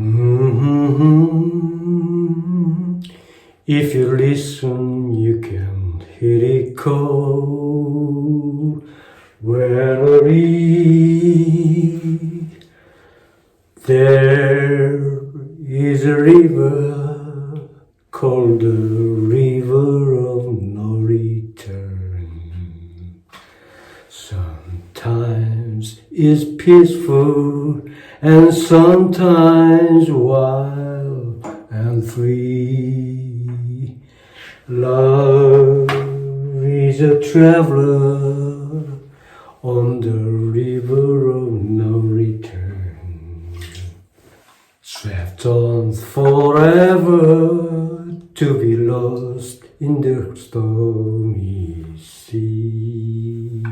If you listen, you can hear it call. Valerie, there is a river called the river of no return. Sometimes it's peaceful and sometimes wild and free. Love is a traveler on the river of no return, swept on forever to be lost in the stormy sea.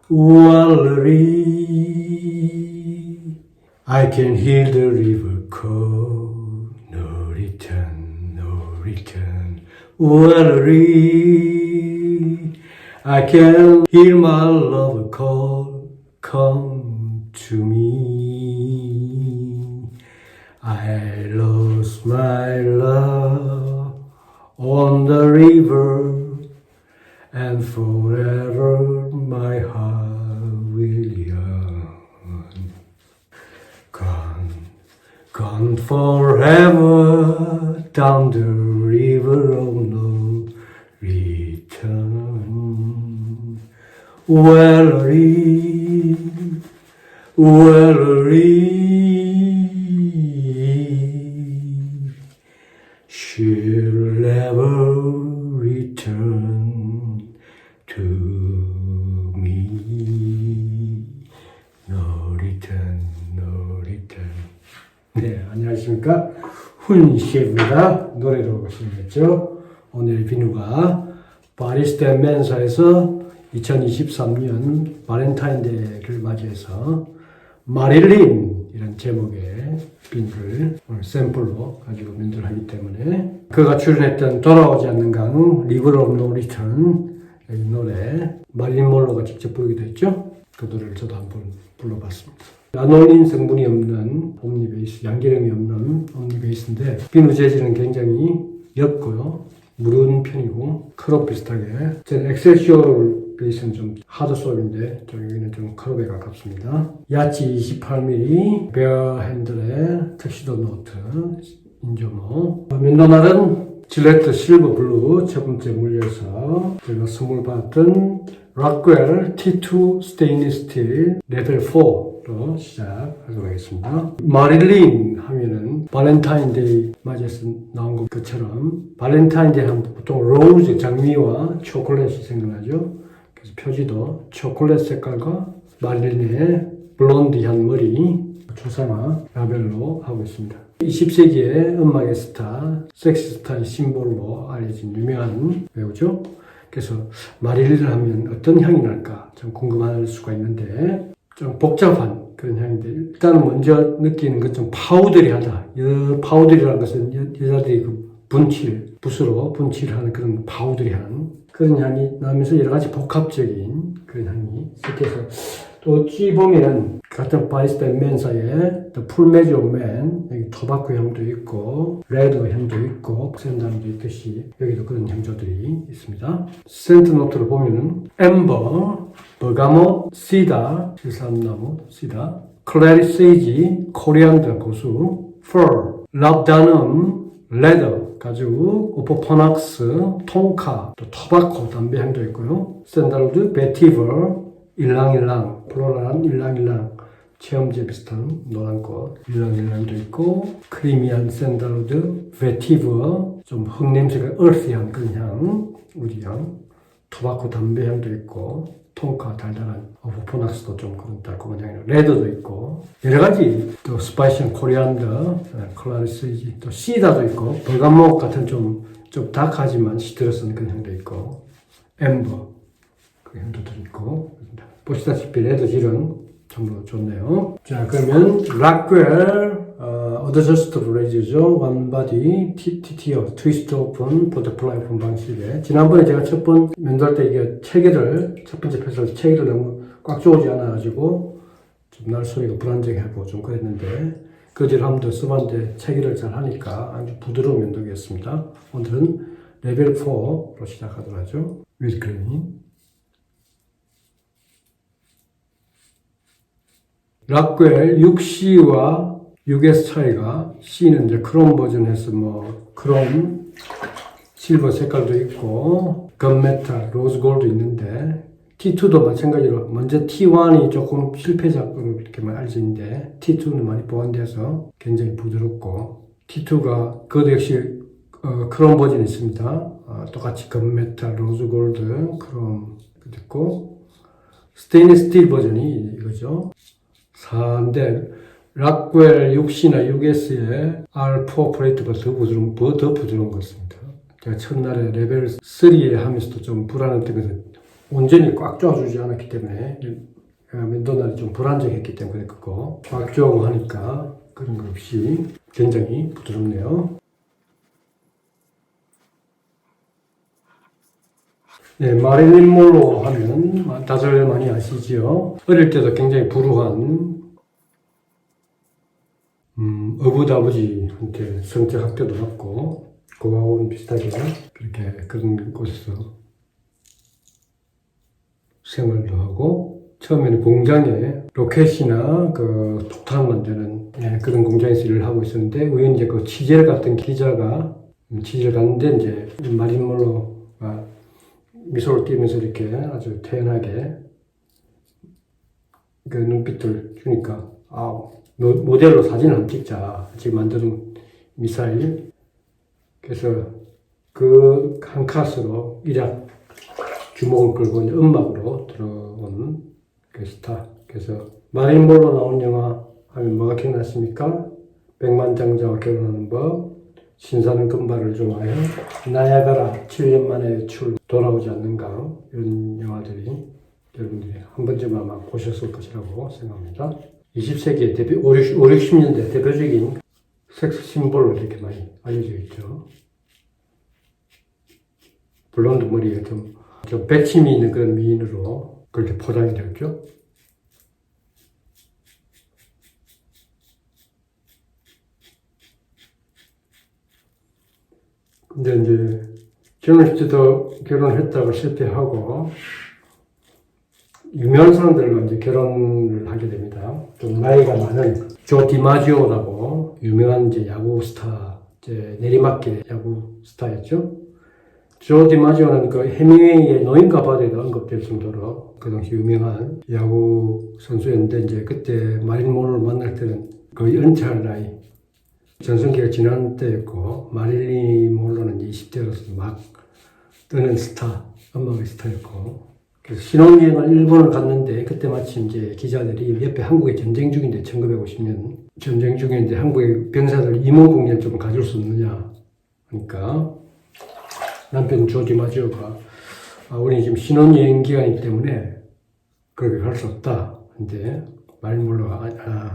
Valerie, I can hear the river call, no return, no return. Valerie, I can hear my lover call, come to me. I lost my love on the river, and forever my heart will yearn. Gone forever down the river of no return. Valerie, Valerie, she'll never return to me. No return, no return. 네, 안녕하십니까. 훈씨입니다. 노래로 신청했죠. 오늘 비누가 바리스타 멘사에서 2023년 발렌타인데이를 맞이해서 마릴린 이런 제목의 비누를 오늘 샘플로 가지고 연주를 하기 때문에 그가 출연했던 돌아오지 않는 강 River of No Return 이 노래 마릴린 몰로가 직접 부르기도 했죠. 그 노래를 저도 한번 불러봤습니다. 라놀린 성분이 없는 옴니베이스, 양기름이 없는 옴니베이스인데 비누 재질은 굉장히 옅고요. 무른 편이고 크롭 비슷하게 제 엑셀시올 베이스는 좀 하드 소울인데 여기는 좀 크롭에 가깝습니다. 야치 28mm 베어 핸들의 턱시도 노트 인조모 맨도날은 질레트 실버 블루 첫 번째 물려서 제가 선물 받았던 락웰 T2 스테인리스 스틸 레벨 4로 시작하도록 하겠습니다. 마릴린 하면은 발렌타인데이 맞이해서 나온 것처럼 발렌타인데이 하면 보통 로즈 장미와 초콜릿이 생각나죠. 그래서 표지도 초콜릿 색깔과 마릴린의 블론디한 머리 초상화 라벨로 하고 있습니다. 20세기의 음악의 스타, 섹시 스타의 심볼로 알려진 유명한 배우죠. 그래서 마릴린을 하면 어떤 향이 날까 좀 궁금할 수가 있는데 좀 복잡한 그런 향인데 일단은 먼저 느끼는 건 좀 파우더리하다. 파우더리라는 것은 여자들이 그 분칠, 붓으로 분칠하는 그런 파우더리한 그런 향이 나면서 여러 가지 복합적인 그런 향이 섞여서 또 어찌 보면 같은 바리스타 맨사의 The Full Measure of Man 여기 토바코 향도 있고 레드 향도 있고 샌담도 있듯이 여기도 그런 향조들이 있습니다. 센트 노트를 보면은 엠버, 버가못, 시다, 실삼나무, 시다, 클래리 세이지, 코리안더 고수, 펄, 랍다눔, 레더, 가죽, 오포포낙스, 통카, 또 토바코 담배 향도 있고요. 샌달우드, 베티버, 일랑일랑, 플로랄한 일랑일랑, 체험제 비슷한 노란꽃, 일랑일랑도 있고, 크리미한 샌달우드, 베티버, 좀 흙냄새가 얼스한 그런 향, 우디향, 토바코 담배 향도 있고, 통카 달달한 오포포낙스도 좀 그런 달콤한 향이 레드도 있고 여러 가지 또 스파이시한 코리안더, 클라리스지 또 시다도 있고 버가목 같은 좀 다크하지만 시트러스한 그런 향도 있고 엠버 그 향도 있고 보시다시피 레드 질은 전부 좋네요. 자 그러면 락웰 어드저스트 브레이즈죠. 원바디 TTO 트위스트 오픈 버터플라이 오픈 방식에 지난번에 제가 첫 번 면도할 때 이게 체계를 첫 번째 패스를 체계를 너무 꽉 조이지 않아가지고 좀 날 소리가 불안정하고 좀 그랬는데 거절함도 써봤는데 체결을 잘 하니까 아주 부드러운 면도기였습니다. 오늘은 레벨 4로 시작하도록 하죠. 윌 클리닝. 락웰 6C와 6S 차이가, C는 이제 크롬 버전에서 뭐 크롬 실버 색깔도 있고 금메탈 로즈 골드 있는데, T2도 마찬가지로 먼저 T1이 조금 실패작으로 이렇게 알려진데 T2는 많이 보완돼서 굉장히 부드럽고, T2가 그것도 역시 크롬 버전이 있습니다. 똑같이 금메탈 로즈 골드 크롬 있고, 스테인리스 스틸 버전이 이거죠. 4인데 락웰 6C나 6S의 R4 플레이트가 더 부드러운 것 같습니다. 제가 첫날에 레벨 3에 하면서도 좀 불안했던 것은 온전히 꽉 조아주지 않았기 때문에, 면도날이 좀 불안정했기 때문에 그거 꽉 조아고 하니까 그런 거 없이 굉장히 부드럽네요. 네, 마릴린 몰로 하면 다들 많이 아시지요? 어릴 때도 굉장히 불우한 어부다부지한테 성적 학교도 갔고, 고아원 비슷하게 그렇게 그런 곳에서 생활도 하고, 처음에는 공장에 로켓이나 그 폭탄 만드는 그런 공장에서 일을 하고 있었는데, 우연히 이제 그 취재를 갔던 기자가 취재를 갔는데 이제 마릴린 몰로가 미소를 띠면서 이렇게 아주 태연하게 그 눈빛을 주니까, 모델로 사진을 한번 찍자. 지금 만드는 미사일. 그래서 그 한 컷으로 일약 주목을 끌고 이제 음악으로 들어온 그 스타. 그래서 마릴린 몰로 나온 영화 하면 뭐가 기억났습니까? 백만장자와 결혼하는 법, 신사는 금발을 좋아해, 나야가라, 7년 만에 외출, 돌아오지 않는 강, 이런 영화들이 여러분들이 한 번쯤 아마 보셨을 것이라고 생각합니다. 20세기의 5, 60년대 대표적인 섹스 심볼로 이렇게 많이 알려져 있죠. 블론드 머리에 좀 백침이 있는 그런 미인으로 그렇게 포장이 되었죠. 근데 이제 젊었을 때도 결혼했다가 실패하고, 유명한 사람들과 이제 결혼을 하게 됩니다. 좀 나이가 많은 조 디마지오라고 유명한 이제 야구 스타, 이제 내리막길 야구 스타였죠. 조 디마지오는 그 해밍웨이의 노인과 바다에도 언급될 정도로 그 당시 유명한 야구 선수였는데, 이제 그때 마릴린 몰로를 만날 때는 거의 은퇴할 나이, 전성기가 지난 때였고, 마릴린 몰로는 20대로서 막 뜨는 스타, 음악의 스타였고, 그래서 신혼여행을 일본을 갔는데, 그때 마침 이제 기자들이 옆에 한국에 전쟁 중인데, 1950년 전쟁 중인데 한국의 병사들 임원공연 좀 가질 수 없느냐 하니까, 남편 조 디마지오가 우리 지금 신혼여행 기간이기 때문에 그렇게 갈 수 없다. 근데 마릴린 몰로가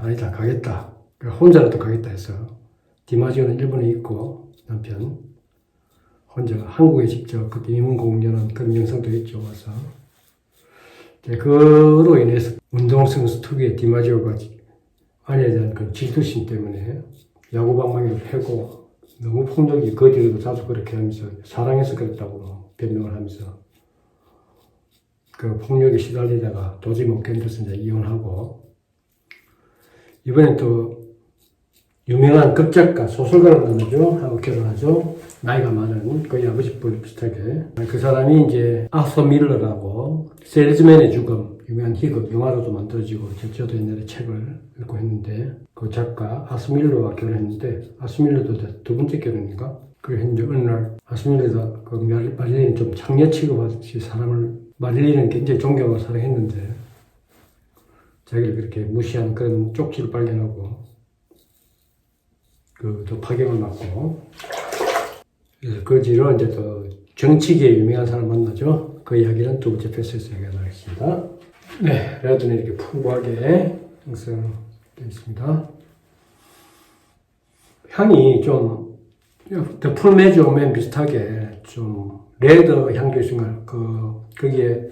아니다, 가겠다. 혼자라도 가겠다 해서 디마지오는 일본에 있고, 남편 혼자 한국에 직접 그때 임원공연한 그런 영상도 있죠. 와서 그로 인해서 운동선수 특유의 디마지오가 아내에 대한 그 질투심 때문에 야구방망이를 패고, 너무 폭력이 그 뒤로도 자주 그렇게 하면서 사랑해서 그랬다고 변명을 하면서 그 폭력에 시달리다가 도저히 못 견뎌서 이제 이혼하고, 이번엔 또 유명한 극작가, 소설가를 만나죠. 하고 결혼하죠. 나이가 많은 거의 아버지뻘 비슷하게. 그 사람이 이제 아서 밀러라고, 셀즈맨의 죽음, 유명한 희극 영화로도 만들어지고, 저도 옛날에 책을 읽고 했는데, 그 작가 아서 밀러와 결혼했는데, 아서 밀러도 두 번째 결혼인가? 그래서 이제 어느 날 아서 밀러가 그 마릴린이 좀 장녀 취급하듯이 사람을, 마릴린은 굉장히 존경하고 사랑했는데 자기를 그렇게 무시하는 그런 쪽지를 발견하고, 또 파경을 맞고, 그래서 그 뒤로 이제 또 정치계에 유명한 사람 만나죠. 그 이야기는 두 번째 패스에서 얘기하겠습니다. 네, 레드는 이렇게 풍부하게 형성되어 있습니다. 향이 좀, 더 풀메조맨 비슷하게 좀 레드 향도 있으면 거기에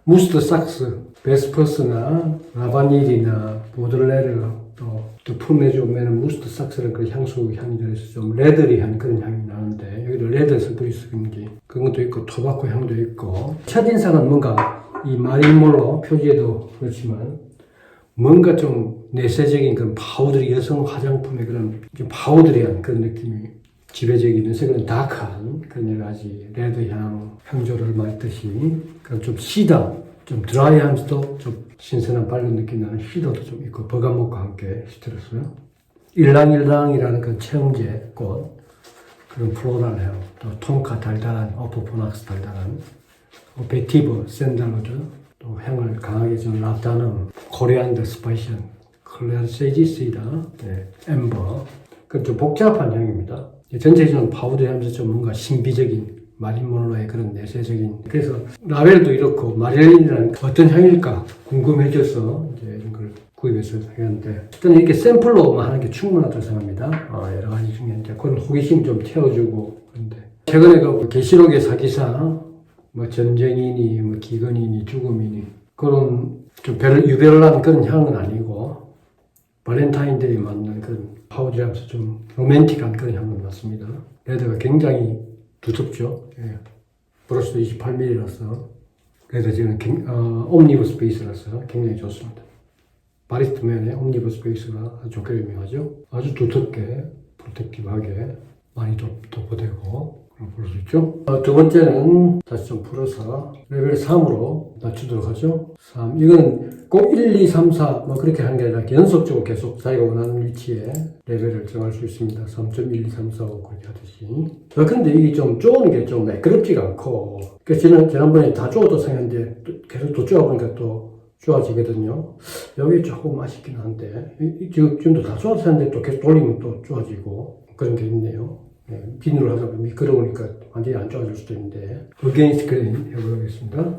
무스트 삭스, 베스퍼스나 라바닐이나 보들레르, 또 또 품에 오면 무스트 삭스런 그런 향수 향이 들어서 좀 레더리한 그런 향이 나는데 여기도 레더 스프리스인지 그런 것도 있고 토바코 향도 있고 첫인상은 뭔가 이 마린몰로 표지에도 그렇지만 뭔가 좀 내세적인 그런 파우더리 여성 화장품의 그런 좀 파우더리한 그런 느낌이 지배적이면서 그런 다크한 그런 여러 가지 레드향 향조를 맡듯이 그런 좀 시다 좀 드라이하면서도 좀 신선한 밝은 느낌 나는 시도도 좀 있고 버가목과 함께 시들었어요. 일랑일랑이라는 그 체험제 꽃 그런 플로럴 향 또 톤카 달달한 오포포낙스 달달한 베티브 샌달로드 또 향을 강하게 주는 라타는 코리안더 스파이션 클레어 세지스이다 네, 엠버 그 좀 복잡한 향입니다. 전체적으로 파우더하면서 좀 뭔가 신비적인 마린몰로의 그런 내세적인 그래서 라벨도 이렇고 마릴린이라는 어떤 향일까 궁금해져서 이제 이런 걸 구입해서 했는데 저는 이렇게 샘플로만 하는 게 충분하다고 생각합니다. 여러 가지 중에 이제 그런 호기심 좀 태워주고 그런데 최근에 그 계시록의 사기사 뭐 전쟁이니 뭐 기근이니 죽음이니 그런 좀 유별난 그런 향은 아니고 발렌타인데이에 맞는 그런 파우더하면서 좀 로맨틱한 그런 향은 맞습니다. 레드가 굉장히 두텁죠. 예. 브러쉬도 28mm라서 그래서 지금 옴니버스 베이스라서 굉장히 좋습니다. 바리스타면의 옴니버스 베이스가 아주 좋게 유명하죠. 아주 두텁게 프로텍티브하게 많이 도포되고 볼 수 있죠. 두 번째는 다시 좀 풀어서 레벨 3으로 낮추도록 하죠. 3. 이건 꼭 1, 2, 3, 4 뭐 그렇게 하는 게 아니라 연속적으로 계속 자기가 원하는 위치에 레벨을 정할 수 있습니다. 3.1, 2, 3, 4, 5 그렇게 하듯이. 근데 이게 좀 쪼는 게 좀 매끄럽지가 않고 그래서 지난번에 다 쪼어도 생겼는데 계속 또 쪼아보니까 또 좋아지거든요. 여기 조금 아쉽긴 한데 지금도 다 쪼아서 했는데 또 계속 돌리면 또 좋아지고 그런 게 있네요. 네, 비누를 하다 보면 미끄러우니까 완전히 안 좋아질 수도 있는데 어게인스트 그레인 해보겠습니다.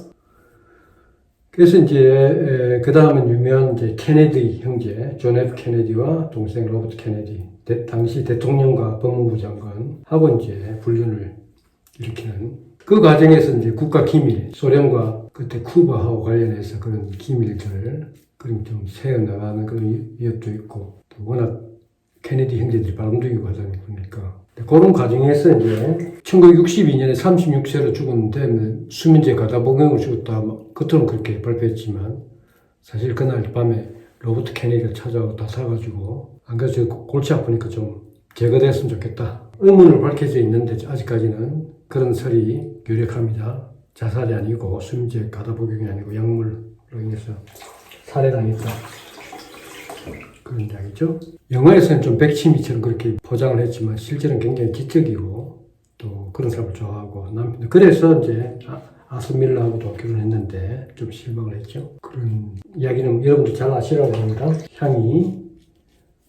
그래서 이제 그 다음은 유명한 이제 케네디 형제 존 F 케네디와 동생 로버트 케네디 당시 대통령과 법무부 장관하고 이제 불륜을 일으키는 그 과정에서 이제 국가 기밀 소련과 그때 쿠바하고 관련해서 그런 기밀들을 그런 좀 새어나가는 그런 위협도 있고 또 워낙 케네디 형제들이 바람둥이 과정이 보니까 그런 과정에서 이제 1962년에 36세로 죽었는데 수면제 가다복용을 죽었다 겉으로는 그렇게 발표했지만 사실 그날 밤에 로버트 케네디를 찾아가고 다 사가지고 안 그래서 골치 아프니까 좀 제거됐으면 좋겠다 의문을 밝혀져 있는데 아직까지는 그런 설이 유력합니다. 자살이 아니고 수면제 가다복용이 아니고 약물로 인해서 살해당했다 그런 이야기죠. 영화에서는 좀 백치미처럼 그렇게 포장을 했지만 실제로는 굉장히 지적이고 또 그런 사람을 좋아하고 남편 그래서 이제 아스밀러하고도 결혼했는데 좀 실망을 했죠. 그런 이야기는 여러분도 잘 아시라고 합니다. 향이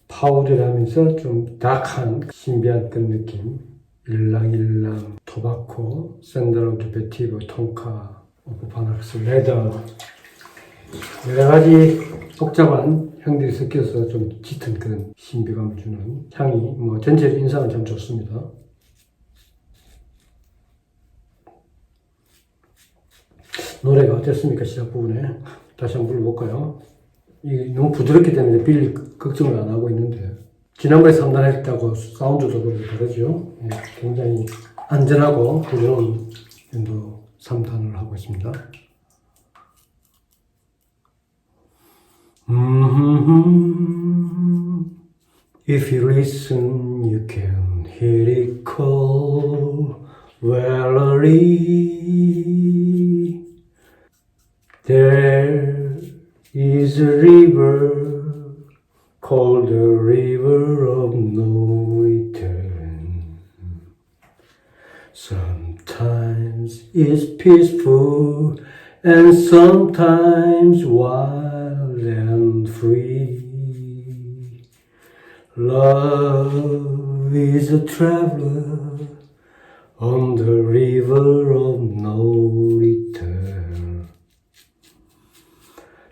파우더하면서 좀 다크한 신비한 그런 느낌 일랑일랑 토바코 샌달우드 베티브 톤카 오포파낙스 레더 여러 가지 복잡한 향들이 섞여서 좀 짙은 그런 신비감을 주는 향이 뭐 전체적 인상은 참 좋습니다. 노래가 어땠습니까? 시작 부분에 다시 한번 불러볼까요? 이게 너무 부드럽기 때문에 빌 걱정을 안 하고 있는데 지난번에 3단 했다고 사운드도 그렇게 다르죠. 예, 굉장히 안전하고 부드러운 연도 3단을 하고 있습니다. If you listen, you can hear it call Valerie. There is a river called the river of no return. Sometimes it's peaceful and sometimes wild and free. Love is a traveler on the river of no return.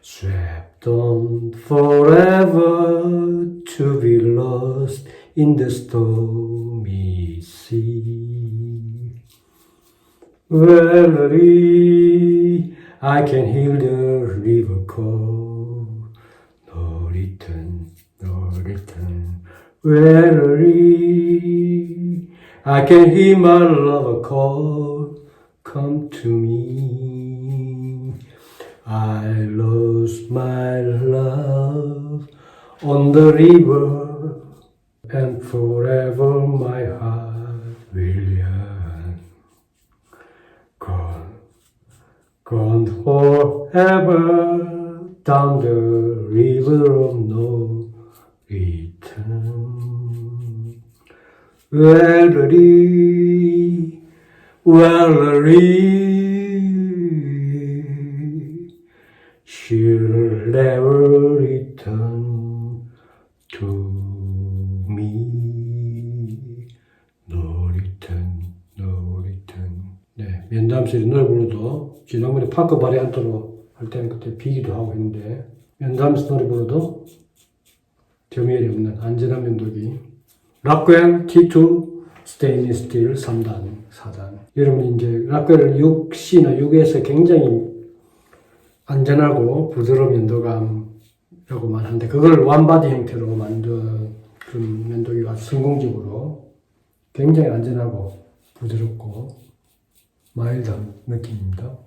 Swept on forever to be lost in the stormy sea. Valerie, I can hear the river call. No return, no return. Valerie, I can hear my lover call, come to me. I lost my love on the river, and forever my heart will yearn. Gone forever down the river of no return. Valerie, Valerie, she'll never return to me. No return, no return. 네, 면담실이 노래부르도 지난번에 파크 바리안트로 할 때는 그때 비기도 하고 했는데 면담실 노래부르도 점유율이 없는 안전한 면도기 락웰 T2 스테인리스 스틸 3단, 4단. 여러분 이제 락웰 6C나 6에서 굉장히 안전하고 부드러운 면도감이라고만 하는데 그걸 완바디 형태로 만든 그런 면도기가 성공적으로 굉장히 안전하고 부드럽고 마일드한 느낌입니다.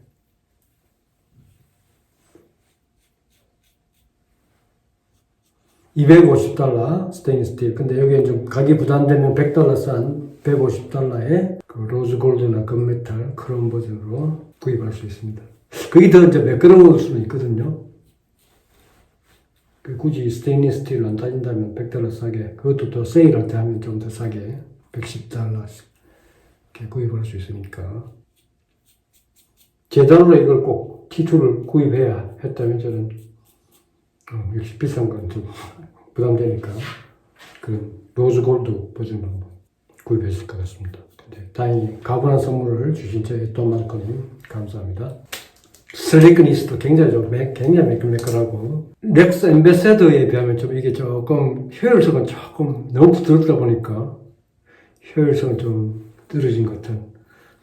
$250 스테인리스 스틸. 근데 여기에 좀 가격이 부담되면 $100 싼 $150에 그 로즈 골드나 금메탈 크롬 버전으로 구입할 수 있습니다. 그게 더 이제 매끄러울 수는 있거든요. 굳이 스테인리스 스틸로 안 따진다면 $100 싸게, 그것도 또 세일할 때 하면 좀 더 싸게 $110 이렇게 구입할 수 있으니까. 제 돈으로 이걸 꼭 T2를 구입해야 했다면 저는 역시 비싼 건 좀 부담되니까 그 로즈 골드 버전으로 구입했을 것 같습니다. 근데 다행히 가분한 선물을 주신 저희 돈마르코님 감사합니다. 슬리크니스도 굉장히 좀 굉장히 매끈매끈하고 렉스 앰베세더에 비하면 좀 이게 조금 효율성은 조금 너무 부드럽다 보니까 효율성은 좀 떨어진 것 같은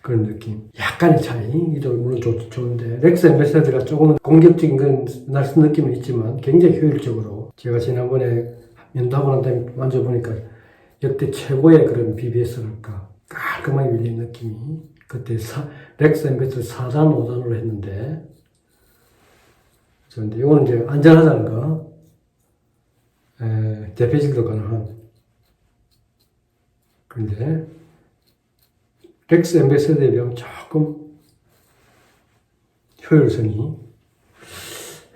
그런 느낌. 약간의 차이도 물론 좋은데 렉스 앰베세더가 조금은 공격적인 그런 느낌은 있지만 굉장히 효율적으로 제가 지난번에 면도하고 난 다음에 만져보니까 역대 최고의 그런 BBS랄까 깔끔하게 밀린 느낌이. 그때 렉스 앰베세더 4단, 5단으로 했는데 그런데 이거는 이제 안전하다는 거, 재배질도 가능한. 그런데 렉스 앰베세더에 비하면 조금 효율성이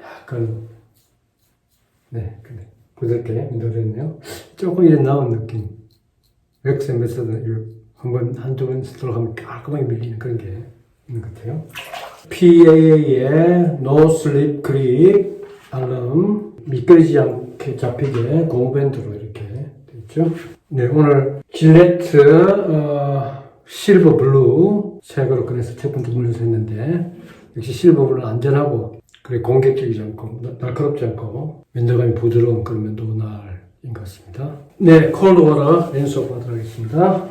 약간 부드럽게 만들어졌네요. 조금 이런 나온 느낌. 렉스 앰베세더 한두 번 쓰도록 하면 깔끔하게 밀리는 그런 게 있는 것 같아요. PAA의 No Sleep Grip 알람 미끄러지지 않게 잡히게 고무밴드로 이렇게 되어 있죠. 네, 오늘 질레트 실버 블루 색으로 꺼내서 첫 번째 물려서 했는데 역시 실버 블루는 안전하고 그리고 공격적이지 않고 날카롭지 않고 면도감이 부드러운 그런 면도날인 것 같습니다. 네, 콜드 워터 랜스업 하도록 하겠습니다.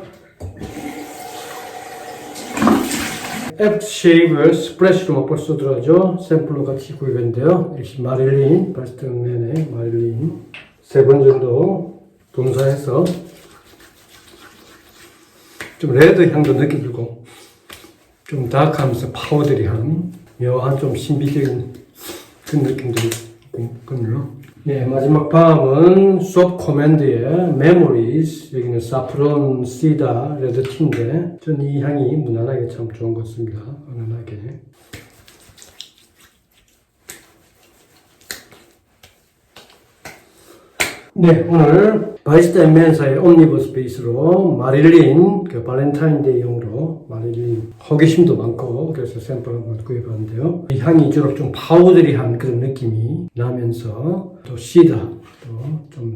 애프터쉐이브 스프레쉬로 맛볼 들어가죠. 샘플로 같이 구입했는데요. 역시 마릴린, 바스턴맨의 마릴린 3번 정도 분사해서 좀 레드 향도 느껴지고 좀 다크하면서 파우더리한 묘한 좀 신비적인 그런 느낌도 있군요. 네, 마지막 밤은 수업 코맨드의 Memories. 여기는 사프론 시다 레드 티인데 전 이 향이 무난하게 참 좋은 것 같습니다. 은은하게. 네, 오늘 바리스타 앤맨사의 옴니버스 베이스로 마릴린, 그 발렌타인데이용으로 마릴린 호기심도 많고 그래서 샘플 한번 구입하는데요. 이 향이 주로 좀 파우더리한 그런 느낌이 나면서 또 시다, 좀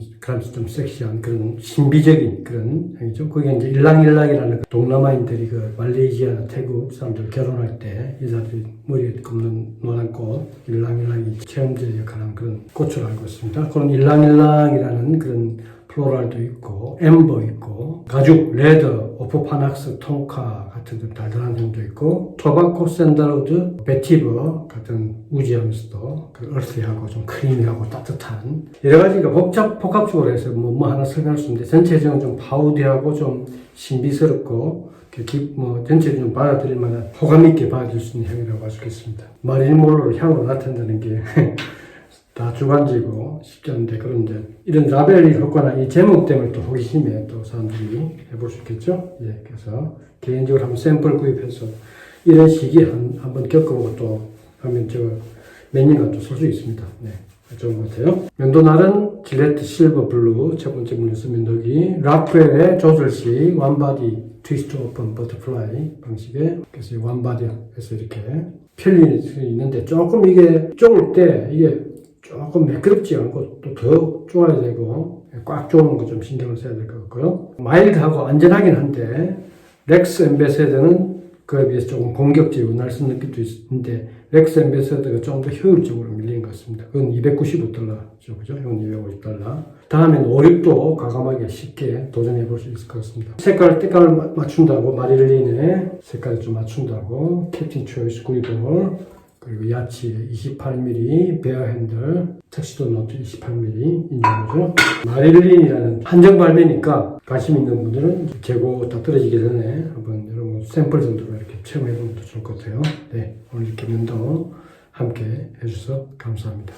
섹시한 그런 신비적인 그런 향이죠. 그게 이제 일랑일랑이라는 그 동남아인들이 그 말레이시아나 태국 사람들 결혼할 때 여자들이 머리에 꼽는 노란 꽃, 일랑일랑이 체험제 역할하는 그런 꽃으로 알고 있습니다. 그런 일랑일랑이라는 그런 플로랄도 있고, 엠버 있고, 가죽, 레더, 오프파낙스, 통카 같은 좀 달달한 점도 있고, 토바코 샌달우드, 베티버 같은 우지하면서도 그 얼스하고 좀 크리미하고 따뜻한 여러 가지가 복합적으로 해서 뭐 하나 설명할 수 있는데 전체적으로 좀 파우디하고 좀 신비스럽고 전체를 좀 받아들일 만한 호감 있게 받아들일 수 있는 향이라고 할 수 있겠습니다. 마릴린 monroe를 향으로 나타낸다는 게 다 주관적이고 쉽지 않은데 그런데 이런 라벨 효과나 이 제목 때문에 또 호기심에 또 사람들이 해볼 수 있겠죠. 예, 그래서 개인적으로 한번 샘플 구입해서 이런 시기에 한번 겪어보고 또 하면 몇 년간 또 쓸 수 있습니다. 네, 좋은 것 같아요. 면도날은 질레트 실버 블루 첫 번째 물에서 면도기 라프엘의 조절식 원바디 트위스트 오픈 버터플라이 방식의 그래서 원바디에서 이렇게 펼릴 수 있는데 조금 이게 쪼을 때 이게 조금 매끄럽지 않고 또 더 쪼아야 되고 꽉 쪼는 거 좀 신경을 써야 될 것 같고요. 마일드하고 안전하긴 한데 렉스 앰베서더는 그에 비해서 조금 공격적이고 날쌘 느낌도 있는데 렉스 앰베서더가 좀 더 효율적으로 밀리는 것 같습니다. 그건 $295죠, 그죠? 이건 $250. 다음엔 5, 6도 과감하게 쉽게 도전해 볼 수 있을 것 같습니다. 색깔을 맞춘다고 마릴린의 색깔을 좀 맞춘다고 캡틴 초이스 구리볼 그리고 야치 28mm 베어 핸들 턱시도 노트 28mm 인정하죠. 마릴린이라는 한정 발매니까 관심 있는 분들은 재고 다 떨어지기 전에 한번 여러분 샘플 정도로 이렇게 체험해 보면 좋을 것 같아요. 네, 오늘 이렇게 면도 함께 해주셔서 감사합니다.